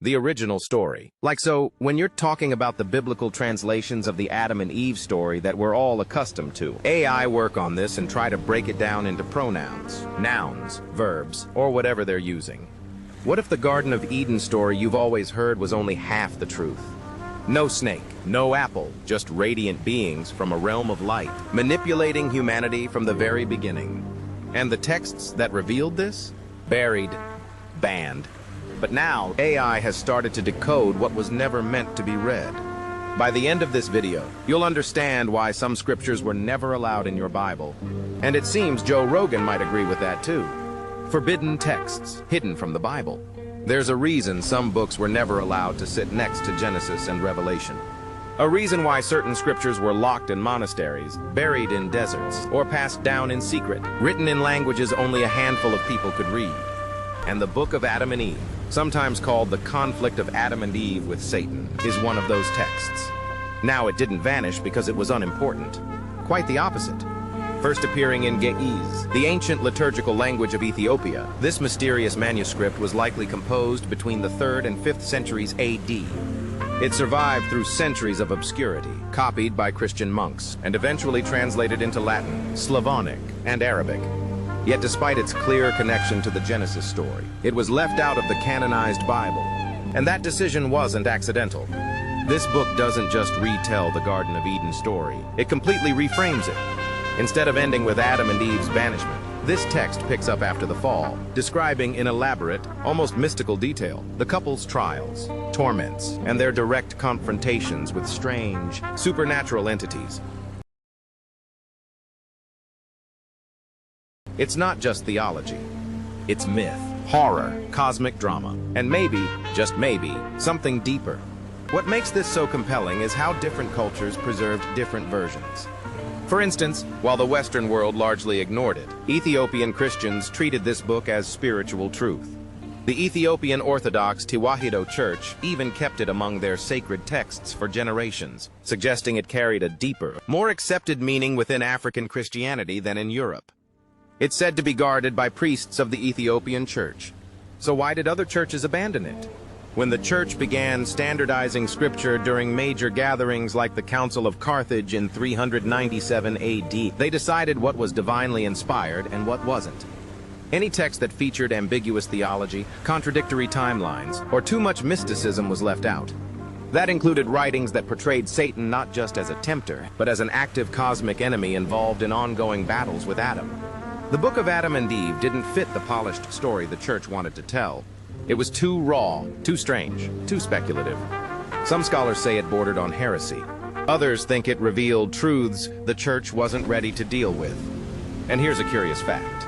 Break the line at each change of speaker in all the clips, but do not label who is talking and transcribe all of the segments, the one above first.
the original story. Like so, when you're talking about the biblical translations of the Adam and Eve story that we're all accustomed to, AI work on this and try to break it down into pronouns, nouns, verbs, or whatever they're using. What if the Garden of Eden story you've always heard was only half the truth? No snake, no apple, just radiant beings from a realm of light, manipulating humanity from the very beginning. And the texts that revealed this? Buried, banned. But now, AI has started to decode what was never meant to be read. By the end of this video, you'll understand why some scriptures were never allowed in your Bible. And it seems Joe Rogan might agree with that too. Forbidden texts, hidden from the Bible. There's a reason some books were never allowed to sit next to Genesis and Revelation. A reason why certain scriptures were locked in monasteries, buried in deserts, or passed down in secret, written in languages only a handful of people could read. And the Book of Adam and Eve, sometimes called the conflict of Adam and Eve with Satan, is one of those texts. Now, it didn't vanish because it was unimportant. Quite the opposite. First appearing in Ge'ez, the ancient liturgical language of Ethiopia, this mysterious manuscript was likely composed between the 3rd and 5th centuries AD. It survived through centuries of obscurity, copied by Christian monks, and eventually translated into Latin, Slavonic, and Arabic. Yet despite its clear connection to the Genesis story, it was left out of the canonized Bible. And that decision wasn't accidental. This book doesn't just retell the Garden of Eden story, it completely reframes it. Instead of ending with Adam and Eve's banishment, this text picks up after the fall, describing in elaborate, almost mystical detail, the couple's trials, torments, and their direct confrontations with strange, supernatural entities. It's not just theology. It's myth, horror, cosmic drama, and maybe, just maybe, something deeper. What makes this so compelling is how different cultures preserved different versions. For instance, while the Western world largely ignored it, Ethiopian Christians treated this book as spiritual truth. The Ethiopian Orthodox Tewahedo Church even kept it among their sacred texts for generations, suggesting it carried a deeper, more accepted meaning within African Christianity than in Europe. It's said to be guarded by priests of the Ethiopian Church. So why did other churches abandon it? When the church began standardizing scripture during major gatherings like the Council of Carthage in 397 AD, they decided what was divinely inspired and what wasn't. Any text that featured ambiguous theology, contradictory timelines, or too much mysticism was left out. That included writings that portrayed Satan not just as a tempter, but as an active cosmic enemy involved in ongoing battles with Adam. The Book of Adam and Eve didn't fit the polished story the church wanted to tell. It was too raw, too strange, too speculative. Some scholars say it bordered on heresy. Others think it revealed truths the church wasn't ready to deal with. And here's a curious fact.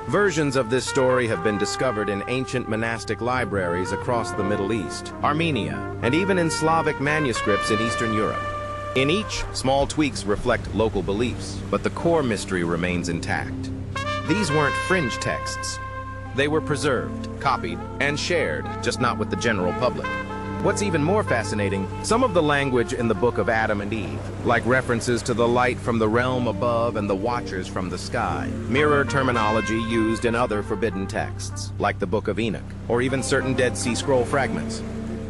Versions of this story have been discovered in ancient monastic libraries across the Middle East, Armenia, and even in Slavic manuscripts in Eastern Europe. In each, small tweaks reflect local beliefs, but the core mystery remains intact. These weren't fringe texts. They were preserved, copied, and shared, just not with the general public. What's even more fascinating, some of the language in the Book of Adam and Eve, like references to the light from the realm above and the watchers from the sky, mirror terminology used in other forbidden texts, like the Book of Enoch, or even certain Dead Sea Scroll fragments.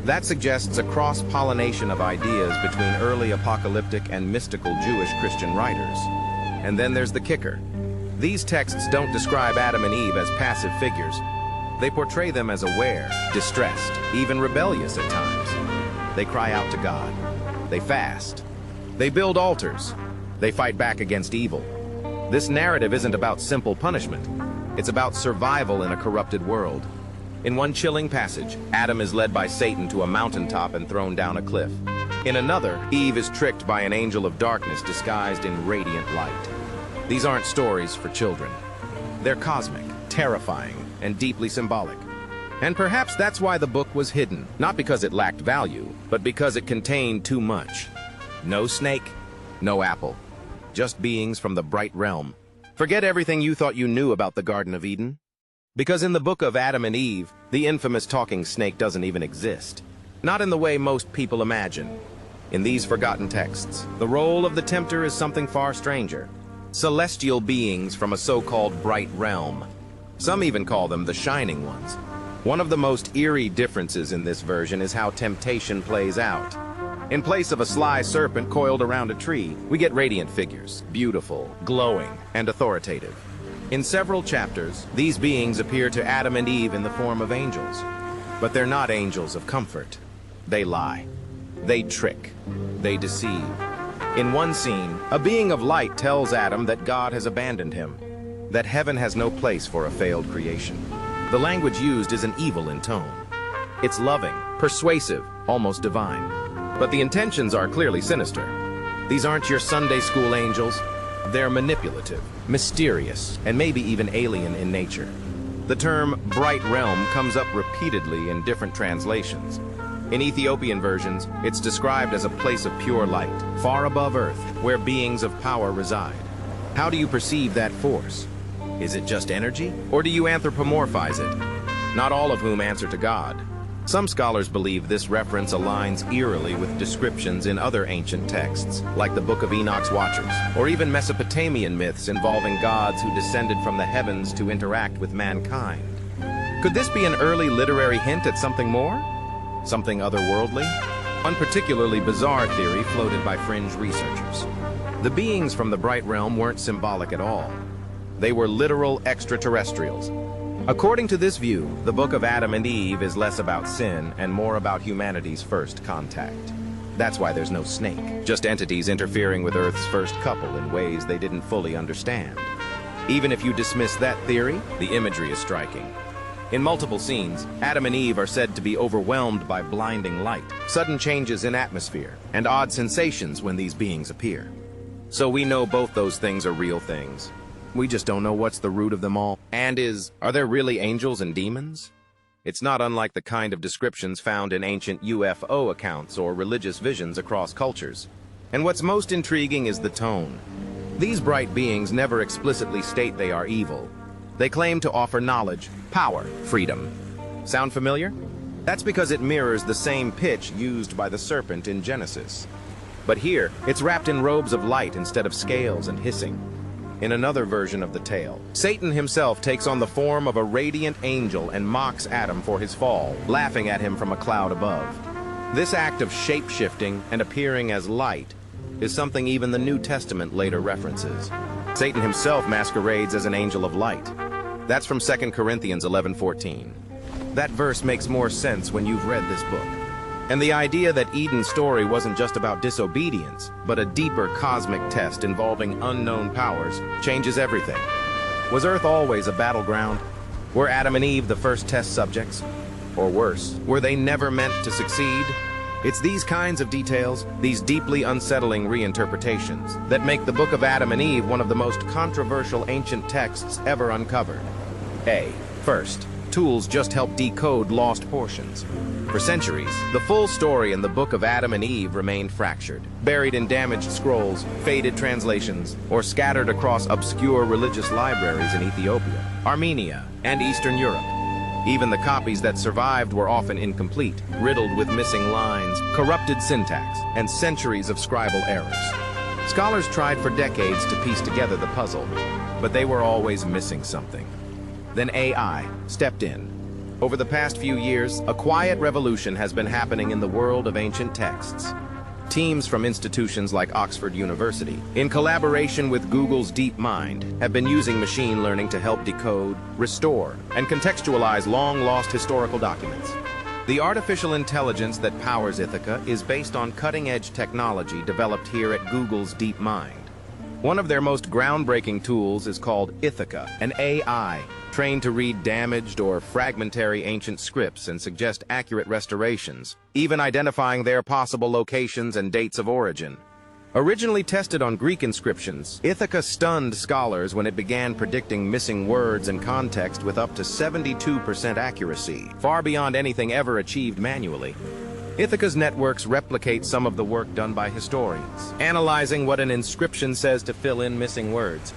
That suggests a cross-pollination of ideas between early apocalyptic and mystical Jewish Christian writers. And then there's the kicker. These texts don't describe Adam and Eve as passive figures. They portray them as aware, distressed, even rebellious at times. They cry out to God. They fast. They build altars. They fight back against evil. This narrative isn't about simple punishment. It's about survival in a corrupted world. In one chilling passage, Adam is led by Satan to a mountaintop and thrown down a cliff. In another, Eve is tricked by an angel of darkness disguised in radiant light. These aren't stories for children. They're cosmic, terrifying, and deeply symbolic. And perhaps that's why the book was hidden, not because it lacked value, but because it contained too much. No snake, no apple, just beings from the bright realm. Forget everything you thought you knew about the Garden of Eden. Because in the Book of Adam and Eve, the infamous talking snake doesn't even exist. Not in the way most people imagine. In these forgotten texts, the role of the tempter is something far stranger. Celestial beings from a so-called bright realm. Some even call them the Shining Ones. One of the most eerie differences in this version is how temptation plays out. In place of a sly serpent coiled around a tree, we get radiant figures, beautiful, glowing, and authoritative. In several chapters, these beings appear to Adam and Eve in the form of angels. But they're not angels of comfort. They lie. They trick. They deceive. In one scene, a being of light tells Adam that God has abandoned him, that heaven has no place for a failed creation. The language used is an evil in tone. It's loving, persuasive, almost divine. But the intentions are clearly sinister. These aren't your Sunday school angels. They're manipulative, mysterious, and maybe even alien in nature. The term bright realm comes up repeatedly in different translations. In Ethiopian versions, it's described as a place of pure light, far above earth, where beings of power reside. How do you perceive that force? Is it just energy, or do you anthropomorphize it? Not all of whom answer to God. Some scholars believe this reference aligns eerily with descriptions in other ancient texts, like the Book of Enoch's Watchers, or even Mesopotamian myths involving gods who descended from the heavens to interact with mankind. Could this be an early literary hint at something more? Something otherworldly? One particularly bizarre theory floated by fringe researchers. The beings from the bright realm weren't symbolic at all. They were literal extraterrestrials. According to this view, the Book of Adam and Eve is less about sin and more about humanity's first contact. That's why there's no snake, just entities interfering with Earth's first couple in ways they didn't fully understand. Even if you dismiss that theory, the imagery is striking. In multiple scenes, Adam and Eve are said to be overwhelmed by blinding light, sudden changes in atmosphere, and odd sensations when these beings appear. So we know both those things are real things. We just don't know what's the root of them all. And are there really angels and demons? It's not unlike the kind of descriptions found in ancient UFO accounts or religious visions across cultures. And what's most intriguing is the tone. These bright beings never explicitly state they are evil. They claim to offer knowledge, power, freedom. Sound familiar? That's because it mirrors the same pitch used by the serpent in Genesis. But here, it's wrapped in robes of light instead of scales and hissing. In another version of the tale, Satan himself takes on the form of a radiant angel and mocks Adam for his fall, laughing at him from a cloud above. This act of shape-shifting and appearing as light is something even the New Testament later references. Satan himself masquerades as an angel of light. That's from 2 Corinthians 11:14. That verse makes more sense when you've read this book. And the idea that Eden's story wasn't just about disobedience, but a deeper cosmic test involving unknown powers, changes everything. Was Earth always a battleground? Were Adam and Eve the first test subjects? Or worse, were they never meant to succeed? It's these kinds of details, these deeply unsettling reinterpretations, that make the Book of Adam and Eve one of the most controversial ancient texts ever uncovered. First, tools just help decode lost portions. For centuries, the full story in the Book of Adam and Eve remained fractured, buried in damaged scrolls, faded translations, or scattered across obscure religious libraries in Ethiopia, Armenia, and Eastern Europe. Even the copies that survived were often incomplete, riddled with missing lines, corrupted syntax, and centuries of scribal errors. Scholars tried for decades to piece together the puzzle, but they were always missing something. Then AI stepped in. Over the past few years, a quiet revolution has been happening in the world of ancient texts. Teams from institutions like Oxford University, in collaboration with Google's DeepMind, have been using machine learning to help decode, restore, and contextualize long-lost historical documents. The artificial intelligence that powers Ithaca is based on cutting-edge technology developed here at Google's DeepMind. One of their most groundbreaking tools is called Ithaca, an AI trained to read damaged or fragmentary ancient scripts and suggest accurate restorations, even identifying their possible locations and dates of origin. Originally tested on Greek inscriptions, Ithaca stunned scholars when it began predicting missing words and context with up to 72% accuracy, far beyond anything ever achieved manually. Ithaca's networks replicate some of the work done by historians, analyzing what an inscription says to fill in missing words.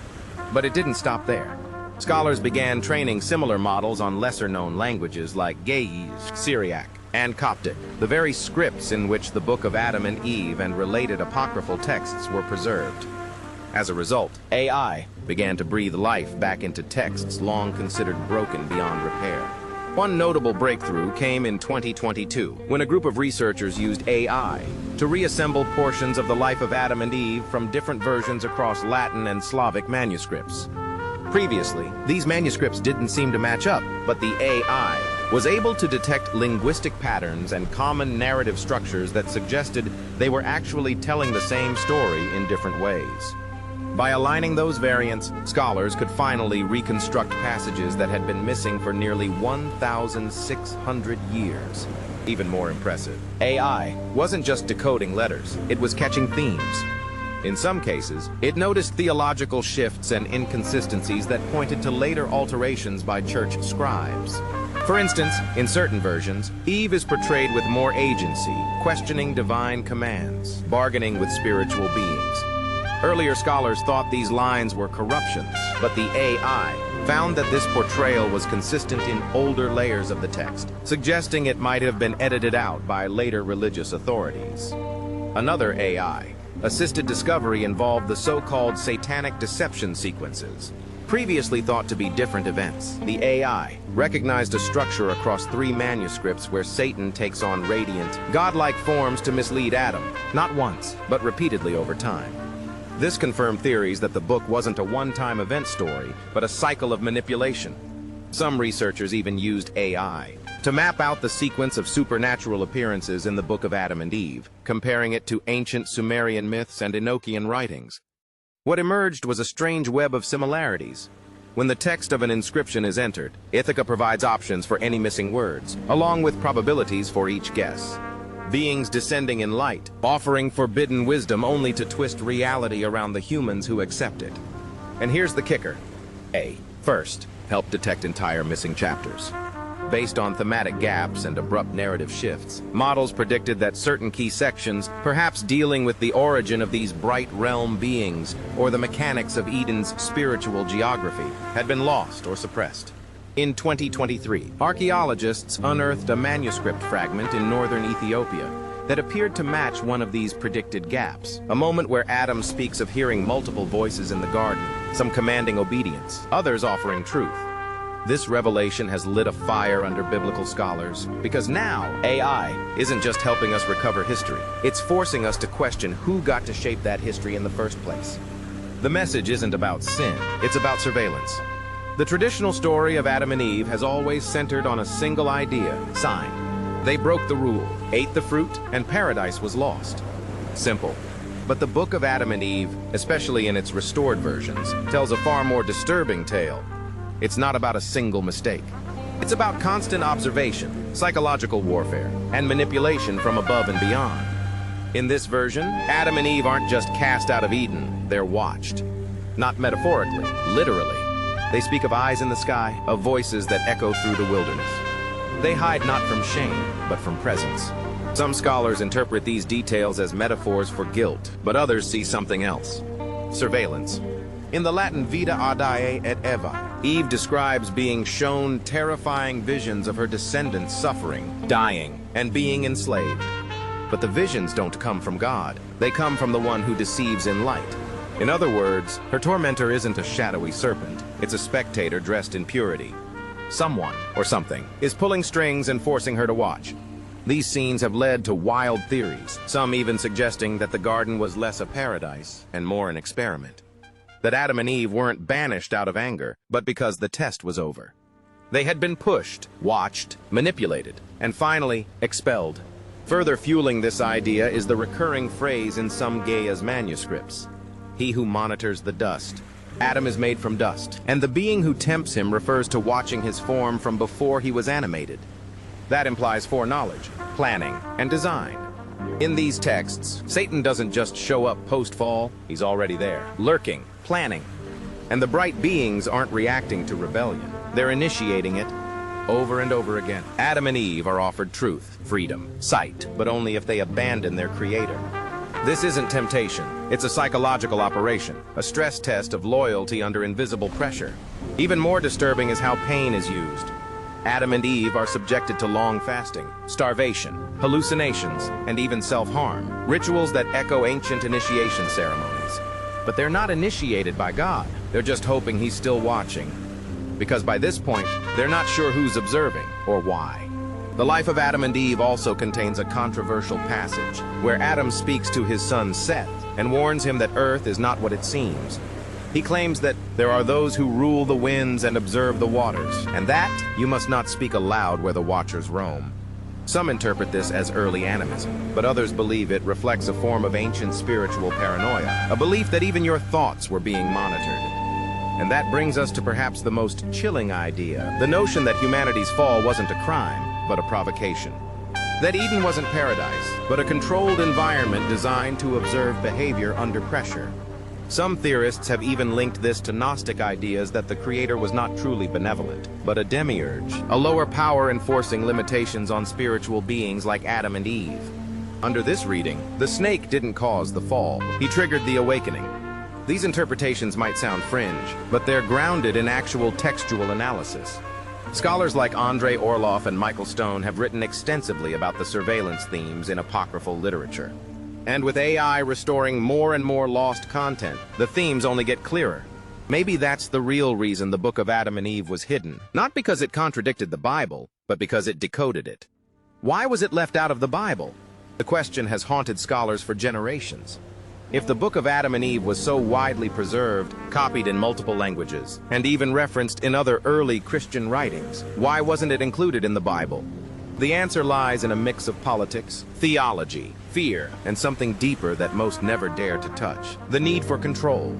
But it didn't stop there. Scholars began training similar models on lesser-known languages like Ge'ez, Syriac, and Coptic, the very scripts in which the Book of Adam and Eve and related apocryphal texts were preserved. As a result, AI began to breathe life back into texts long considered broken beyond repair. One notable breakthrough came in 2022, when a group of researchers used AI to reassemble portions of the life of Adam and Eve from different versions across Latin and Slavic manuscripts. Previously, these manuscripts didn't seem to match up, but the AI was able to detect linguistic patterns and common narrative structures that suggested they were actually telling the same story in different ways. By aligning those variants, scholars could finally reconstruct passages that had been missing for nearly 1,600 years. Even more impressive, AI wasn't just decoding letters, it was catching themes. In some cases, it noticed theological shifts and inconsistencies that pointed to later alterations by church scribes. For instance, in certain versions, Eve is portrayed with more agency, questioning divine commands, bargaining with spiritual beings. Earlier scholars thought these lines were corruptions, but the AI found that this portrayal was consistent in older layers of the text, suggesting it might have been edited out by later religious authorities. Another AI-assisted discovery involved the so-called satanic deception sequences. Previously thought to be different events, the AI recognized a structure across 3 manuscripts where Satan takes on radiant, godlike forms to mislead Adam, not once, but repeatedly over time. This confirmed theories that the book wasn't a one-time event story, but a cycle of manipulation. Some researchers even used AI to map out the sequence of supernatural appearances in the Book of Adam and Eve, comparing it to ancient Sumerian myths and Enochian writings. What emerged was a strange web of similarities. When the text of an inscription is entered, Ithaca provides options for any missing words, along with probabilities for each guess. Beings descending in light, offering forbidden wisdom only to twist reality around the humans who accept it. And here's the kicker. First, help detect entire missing chapters. Based on thematic gaps and abrupt narrative shifts, models predicted that certain key sections, perhaps dealing with the origin of these bright realm beings or the mechanics of Eden's spiritual geography, had been lost or suppressed. In 2023, archaeologists unearthed a manuscript fragment in northern Ethiopia that appeared to match one of these predicted gaps, a moment where Adam speaks of hearing multiple voices in the garden, some commanding obedience, others offering truth. This revelation has lit a fire under biblical scholars, because now AI isn't just helping us recover history, it's forcing us to question who got to shape that history in the first place. The message isn't about sin, it's about surveillance. The traditional story of Adam and Eve has always centered on a single idea, sign. They broke the rule, ate the fruit, and paradise was lost. Simple. But the Book of Adam and Eve, especially in its restored versions, tells a far more disturbing tale. It's not about a single mistake. It's about constant observation, psychological warfare, and manipulation from above and beyond. In this version, Adam and Eve aren't just cast out of Eden, they're watched. Not metaphorically, literally. They speak of eyes in the sky, of voices that echo through the wilderness. They hide not from shame, but from presence. Some scholars interpret these details as metaphors for guilt, but others see something else. Surveillance. In the Latin Vita Adae et Eva, Eve describes being shown terrifying visions of her descendants suffering, dying, and being enslaved. But the visions don't come from God. They come from the one who deceives in light. In other words, her tormentor isn't a shadowy serpent. It's a spectator dressed in purity. Someone, or something, is pulling strings and forcing her to watch. These scenes have led to wild theories, some even suggesting that the garden was less a paradise and more an experiment. That Adam and Eve weren't banished out of anger, but because the test was over. They had been pushed, watched, manipulated, and finally expelled. Further fueling this idea is the recurring phrase in some Gaia's manuscripts. He who monitors the dust. Adam is made from dust, and the being who tempts him refers to watching his form from before he was animated. That implies foreknowledge, planning, and design. In these texts, Satan doesn't just show up post-fall, he's already there, lurking, planning. And the bright beings aren't reacting to rebellion, they're initiating it over and over again. Adam and Eve are offered truth, freedom, sight, but only if they abandon their creator. This isn't temptation, it's a psychological operation, a stress test of loyalty under invisible pressure. Even more disturbing is how pain is used. Adam and Eve are subjected to long fasting, starvation, hallucinations, and even self-harm, rituals that echo ancient initiation ceremonies. But they're not initiated by God, they're just hoping he's still watching. because by this point, they're not sure who's observing or why. The life of Adam and Eve also contains a controversial passage where Adam speaks to his son Seth and warns him that Earth is not what it seems. He claims that there are those who rule the winds and observe the waters, and that you must not speak aloud where the watchers roam. Some interpret this as early animism, but others believe it reflects a form of ancient spiritual paranoia, a belief that even your thoughts were being monitored. And that brings us to perhaps the most chilling idea, the notion that humanity's fall wasn't a crime, but a provocation. That Eden wasn't paradise, but a controlled environment designed to observe behavior under pressure. Some theorists have even linked this to Gnostic ideas that the Creator was not truly benevolent, but a demiurge, a lower power enforcing limitations on spiritual beings like Adam and Eve. Under this reading, the snake didn't cause the fall, he triggered the awakening. These interpretations might sound fringe, but they're grounded in actual textual analysis. Scholars like Andrei Orlov and Michael Stone have written extensively about the surveillance themes in apocryphal literature. And with AI restoring more and more lost content, the themes only get clearer. Maybe that's the real reason the Book of Adam and Eve was hidden, not because it contradicted the Bible, but because it decoded it. Why was it left out of the Bible? The question has haunted scholars for generations. If the Book of Adam and Eve was so widely preserved, copied in multiple languages, and even referenced in other early Christian writings, why wasn't it included in the Bible? The answer lies in a mix of politics, theology, fear, and something deeper that most never dare to touch: the need for control.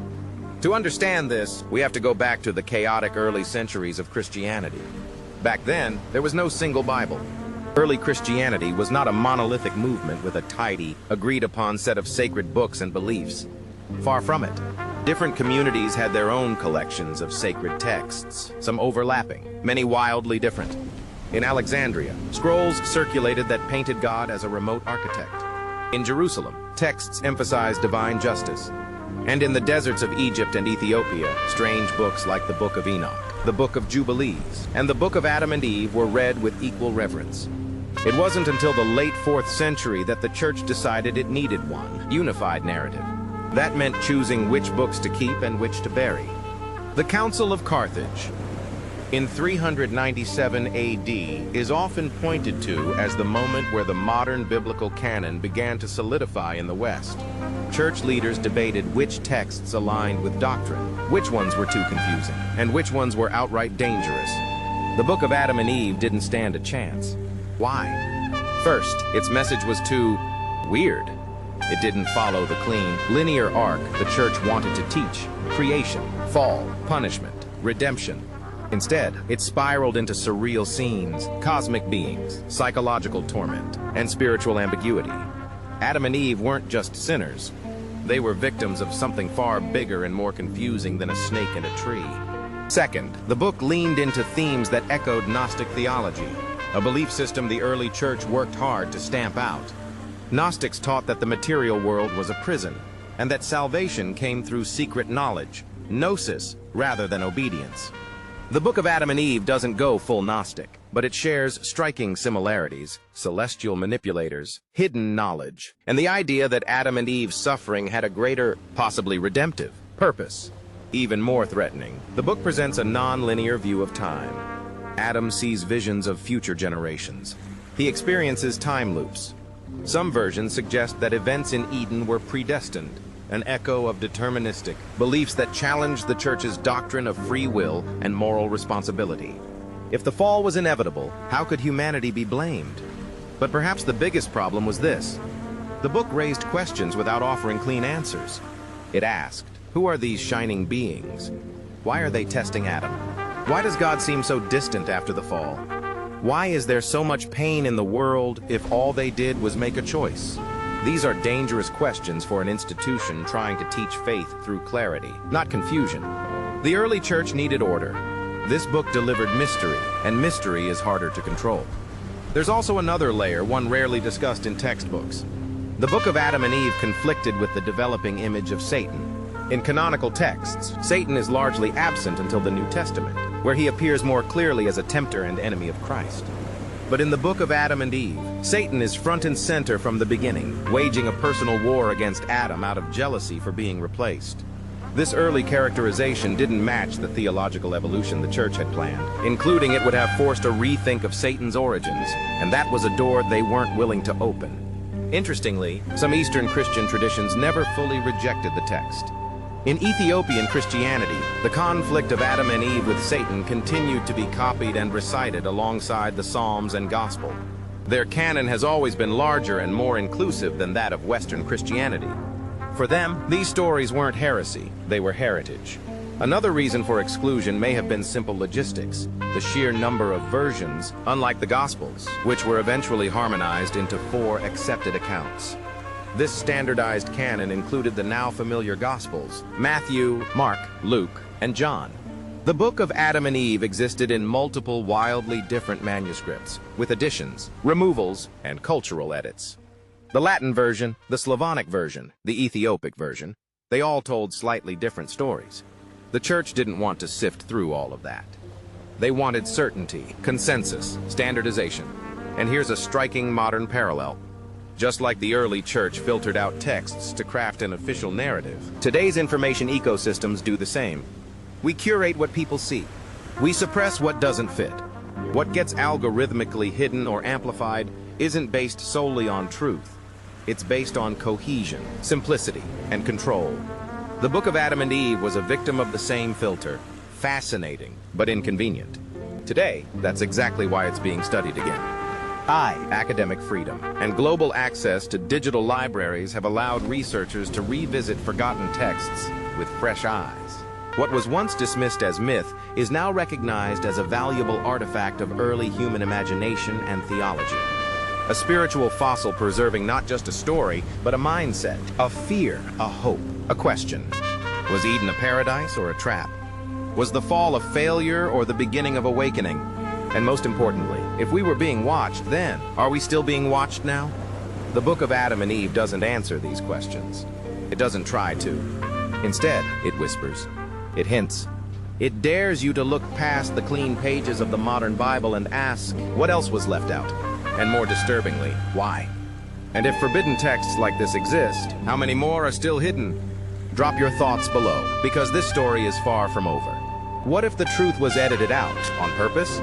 To understand this, we have to go back to the chaotic early centuries of Christianity. Back then, there was no single Bible. Early Christianity was not a monolithic movement with a tidy, agreed-upon set of sacred books and beliefs. Far from it. Different communities had their own collections of sacred texts, some overlapping, many wildly different. In Alexandria, scrolls circulated that painted God as a remote architect. In Jerusalem, texts emphasized divine justice. And in the deserts of Egypt and Ethiopia, strange books like the Book of Enoch, the Book of Jubilees, and the Book of Adam and Eve were read with equal reverence. It wasn't until the late 4th century that the church decided it needed one unified narrative. That meant choosing which books to keep and which to bury. The Council of Carthage, in 397 AD, is often pointed to as the moment where the modern biblical canon began to solidify in the West. Church leaders debated which texts aligned with doctrine, which ones were too confusing, and which ones were outright dangerous. The Book of Adam and Eve didn't stand a chance. Why? First, its message was too weird. It didn't follow the clean, linear arc the church wanted to teach: creation, fall, punishment, redemption. Instead, it spiraled into surreal scenes, cosmic beings, psychological torment, and spiritual ambiguity. Adam and Eve weren't just sinners. They were victims of something far bigger and more confusing than a snake in a tree. Second, the book leaned into themes that echoed Gnostic theology, a belief system the early church worked hard to stamp out. Gnostics taught that the material world was a prison, and that salvation came through secret knowledge, gnosis, rather than obedience. The Book of Adam and Eve doesn't go full Gnostic, but it shares striking similarities: celestial manipulators, hidden knowledge, and the idea that Adam and Eve's suffering had a greater, possibly redemptive, purpose. Even more threatening, the book presents a non-linear view of time. Adam sees visions of future generations. He experiences time loops. Some versions suggest that events in Eden were predestined, an echo of deterministic beliefs that challenge the church's doctrine of free will and moral responsibility. If the fall was inevitable, how could humanity be blamed? But perhaps the biggest problem was this: the book raised questions without offering clean answers. It asked, who are these shining beings? Why are they testing Adam? Why does God seem so distant after the fall? Why is there so much pain in the world if all they did was make a choice? These are dangerous questions for an institution trying to teach faith through clarity, not confusion. The early church needed order. This book delivered mystery, and mystery is harder to control. There's also another layer, one rarely discussed in textbooks. The Book of Adam and Eve conflicted with the developing image of Satan. In canonical texts, Satan is largely absent until the New Testament, where he appears more clearly as a tempter and enemy of Christ. But in the Book of Adam and Eve, Satan is front and center from the beginning, waging a personal war against Adam out of jealousy for being replaced. This early characterization didn't match the theological evolution the church had planned, including it would have forced a rethink of Satan's origins, and that was a door they weren't willing to open. Interestingly, some Eastern Christian traditions never fully rejected the text. In Ethiopian Christianity, the conflict of Adam and Eve with Satan continued to be copied and recited alongside the Psalms and Gospel. Their canon has always been larger and more inclusive than that of Western Christianity. For them, these stories weren't heresy, they were heritage. Another reason for exclusion may have been simple logistics, the sheer number of versions, unlike the Gospels, which were eventually harmonized into 4 accepted accounts. This standardized canon included the now familiar Gospels, Matthew, Mark, Luke, and John. The Book of Adam and Eve existed in multiple wildly different manuscripts, with additions, removals, and cultural edits. The Latin version, the Slavonic version, the Ethiopic version, they all told slightly different stories. The church didn't want to sift through all of that. They wanted certainty, consensus, standardization. And here's a striking modern parallel. Just like the early church filtered out texts to craft an official narrative, today's information ecosystems do the same. We curate what people see. We suppress what doesn't fit. What gets algorithmically hidden or amplified isn't based solely on truth. It's based on cohesion, simplicity, and control. The Book of Adam and Eve was a victim of the same filter. Fascinating, but inconvenient. Today, that's exactly why it's being studied again. Academic freedom and global access to digital libraries have allowed researchers to revisit forgotten texts with fresh eyes. What was once dismissed as myth is now recognized as a valuable artifact of early human imagination and theology. A spiritual fossil preserving not just a story, but a mindset, a fear, a hope, a question. Was Eden a paradise or a trap? Was the fall a failure or the beginning of awakening? And most importantly, if we were being watched then, are we still being watched now? The Book of Adam and Eve doesn't answer these questions. It doesn't try to. Instead, it whispers. It hints. It dares you to look past the clean pages of the modern Bible and ask, what else was left out? And more disturbingly, why? And if forbidden texts like this exist, how many more are still hidden? Drop your thoughts below, because this story is far from over. What if the truth was edited out on purpose?